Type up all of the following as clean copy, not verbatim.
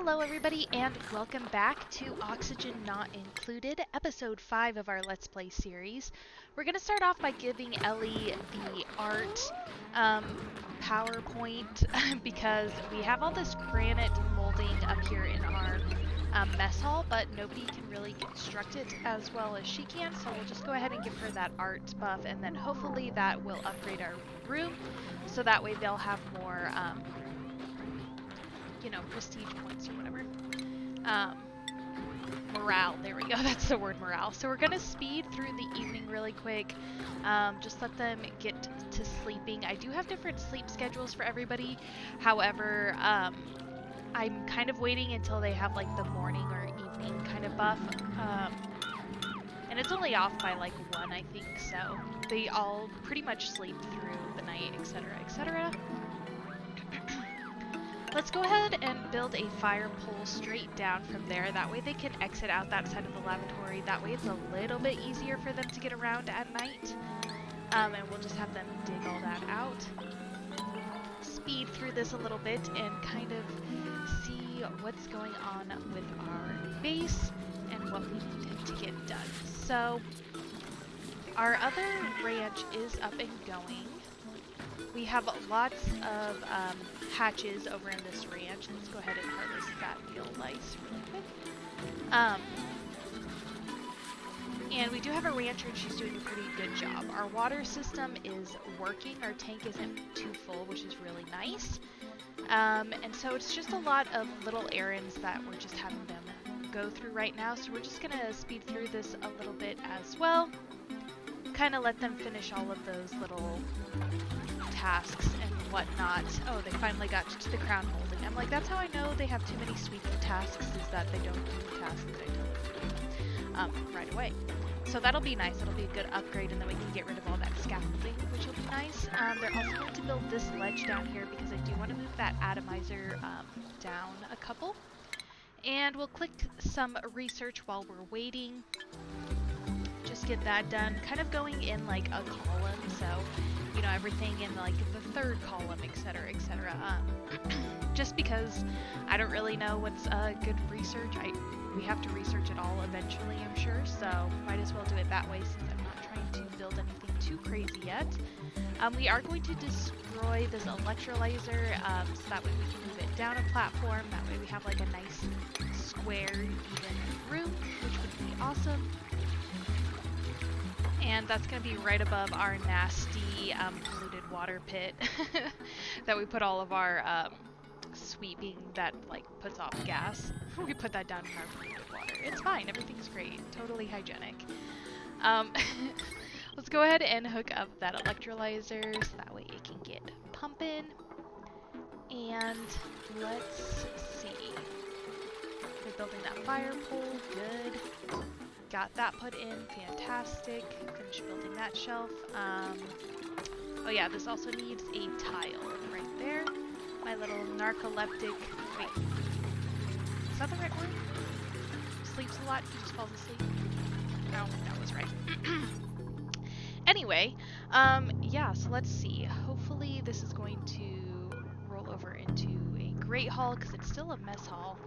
Hello everybody and welcome back to Oxygen Not Included, episode 5 of our Let's Play series. We're going to start off by giving Ellie the art PowerPoint because we have all this granite molding up here in our mess hall, but nobody can really construct it as well as she can, so we'll just go ahead and give her that art buff, and then hopefully that will upgrade our room, so that way they'll have more prestige points or whatever. Morale, there we go, that's the word, morale. So we're gonna speed through the evening really quick, just let them get to sleeping. I do have different sleep schedules for everybody, however, I'm kind of waiting until they have like the morning or evening kind of buff, and it's only off by like 1, I think, so they all pretty much sleep through the night, etc., etc. Let's go ahead and build a fire pole straight down from there. That way they can exit out that side of the lavatory. That way it's a little bit easier for them to get around at night. And we'll just have them dig all that out. Speed through this a little bit and kind of see what's going on with our base and what we need to get done. So, our other ranch is up and going. We have lots of hatches over in this ranch. Let's go ahead and harvest that eel lice really quick. And we do have a rancher and she's doing a pretty good job. Our water system is working. Our tank isn't too full, which is really nice. And so it's just a lot of little errands that we're just having them go through right now. So we're just going to speed through this a little bit as well. Kind of let them finish all of those little tasks and whatnot. Oh, they finally got to the crown holding. I'm like, that's how I know they have too many sweeping tasks, is that they don't do the tasks that I told them to do right away. So that'll be nice. It'll be a good upgrade, and then we can get rid of all that scaffolding, which will be nice. They're also going to build this ledge down here because I do want to move that atomizer down a couple. And we'll click some research while we're waiting. Just get that done, kind of going in like a column, so you know, everything in like the third column, etc., etc. Just because I don't really know what's good research. We have to research it all eventually, I'm sure, so might as well do it that way since I'm not trying to build anything too crazy yet. We are going to destroy this electrolyzer, so that way we can move it down a platform. That way we have like a nice square, even room, which would be awesome. And that's going to be right above our nasty polluted water pit that we put all of our sweeping that like puts off gas. We put that down in our polluted water. It's fine, everything's great, totally hygienic. Let's go ahead and hook up that electrolyzer so that way it can get pumping. And let's see. They're building that fire pole, good. Got that put in, fantastic. Finish building that shelf. Oh yeah, this also needs a tile right there. My little narcoleptic, wait, is that the right word? Sleeps a lot, he just falls asleep. No, that was right. Anyway, yeah, so let's see. Hopefully this is going to roll over into a great hall, because it's still a mess hall.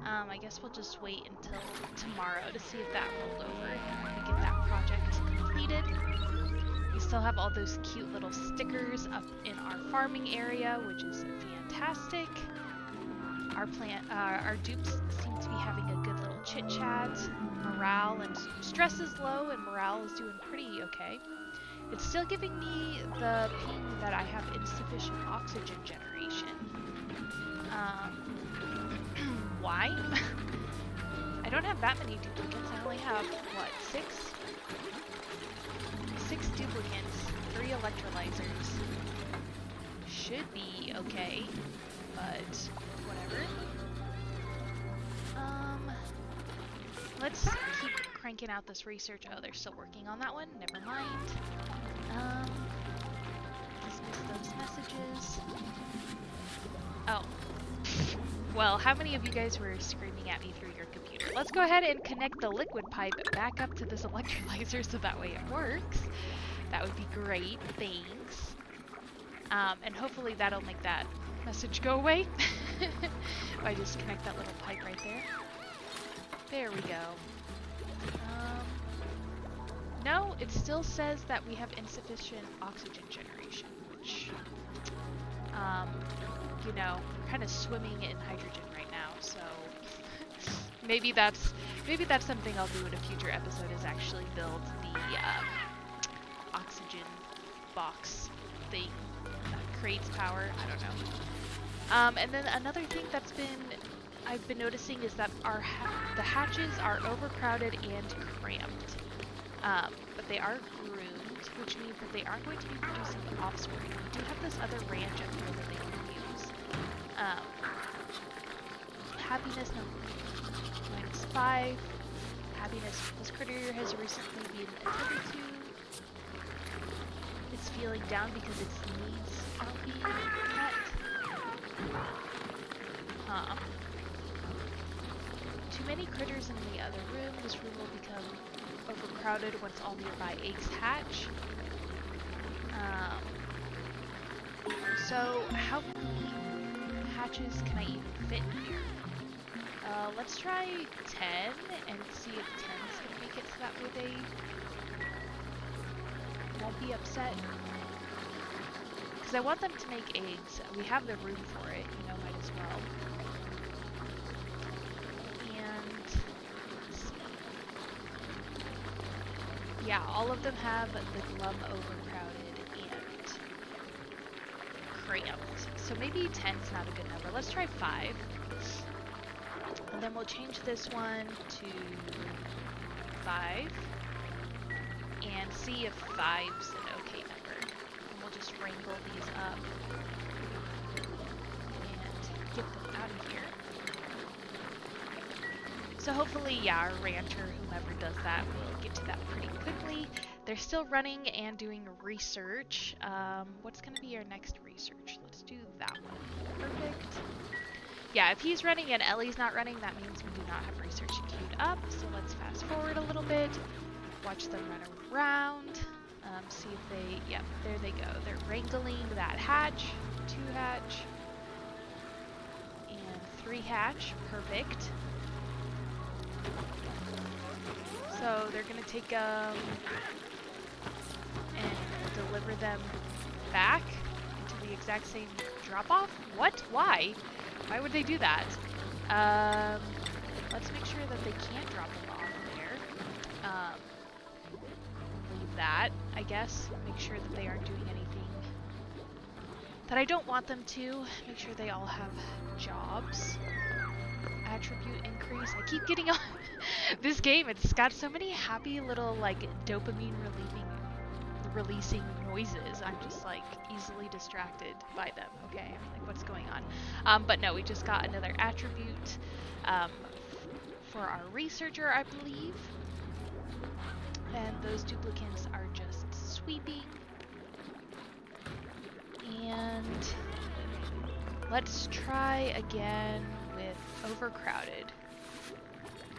I guess we'll just wait until tomorrow to see if that rolled over and we get that project completed. We still have all those cute little stickers up in our farming area, which is fantastic. Our dupes seem to be having a good little chit chat. Morale and stress is low and morale is doing pretty okay. It's still giving me the ping that I have insufficient oxygen generation. Why? I don't have that many duplicates. I only have, what, 6? 6 duplicates, 3 electrolyzers. Should be okay, but whatever. Let's keep cranking out this research. Oh, they're still working on that one. Never mind. Dismiss those messages. Oh. Well, how many of you guys were screaming at me through your computer? Let's go ahead and connect the liquid pipe back up to this electrolyzer so that way it works. That would be great, thanks. And hopefully that'll make that message go away. I just connect that little pipe right there. There we go. No, it still says that we have insufficient oxygen generation, which, you know, we're kind of swimming in hydrogen right now, so maybe that's something I'll do in a future episode, is actually build the oxygen box thing that creates power. I don't know. And then another thing I've been noticing is that the hatches are overcrowded and cramped. But they are groomed, which means that they aren't going to be producing offspring. We do have this other ranch up here that they can use. Happiness -5. Happiness. This critter has recently been attended to. It's feeling down because its needs aren't being met. Too many critters in the other room. This room will become overcrowded once all nearby eggs hatch. So how many hatches can I even fit in here? Let's try 10 and see if 10's gonna make it so that way they won't be upset. Because I want them to make eggs. We have the room for it, you know, might as well. Yeah, all of them have the glum overcrowded and cramped. So maybe 10's not a good number. Let's try 5. And then we'll change this one to 5. And see if 5's an okay number. And we'll just wrangle these up. And get them out of here. So hopefully, yeah, our rancher, whomever does that, will get to that pretty quickly. They're still running and doing research. What's going to be our next research? Let's do that one. Perfect. Yeah, if he's running and Ellie's not running, that means we do not have research queued up. So let's fast forward a little bit. Watch them run around. See if they... Yep, there they go. They're wrangling that hatch. 2 hatch. And 3 hatch. Perfect. So they're gonna take and deliver them back into the exact same drop-off? What? Why? Why would they do that? Let's make sure that they can't drop them off there. Leave that, I guess. Make sure that they aren't doing anything that I don't want them to. Make sure they all have jobs. Attribute increase. I keep getting on this game. It's got so many happy little like dopamine releasing noises. I'm just like easily distracted by them. Okay, I'm like, what's going on? But no, we just got another attribute for our researcher, I believe. And those duplicants are just sweeping. And let's try again with overcrowded.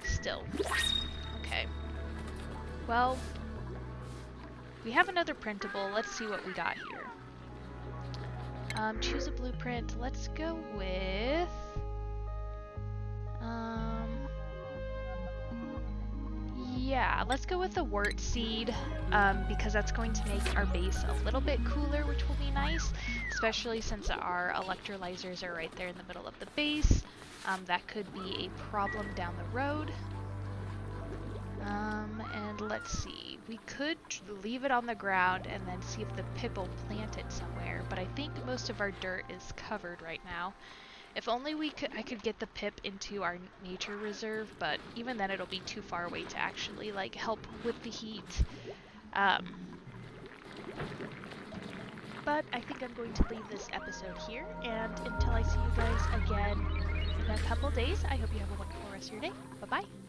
Still. Okay. Well, we have another printable. Let's see what we got here. Choose a blueprint. Let's go with... yeah, let's go with the wort seed, because that's going to make our base a little bit cooler, which will be nice, especially since our electrolyzers are right there in the middle of the base. That could be a problem down the road. And let's see, we could leave it on the ground and then see if the pip will plant it somewhere, but I think most of our dirt is covered right now. If only I could get the pip into our nature reserve, but even then it'll be too far away to actually like help with the heat. But I think I'm going to leave this episode here, and until I see you guys again in a couple days, I hope you have a wonderful rest of your day. Bye-bye.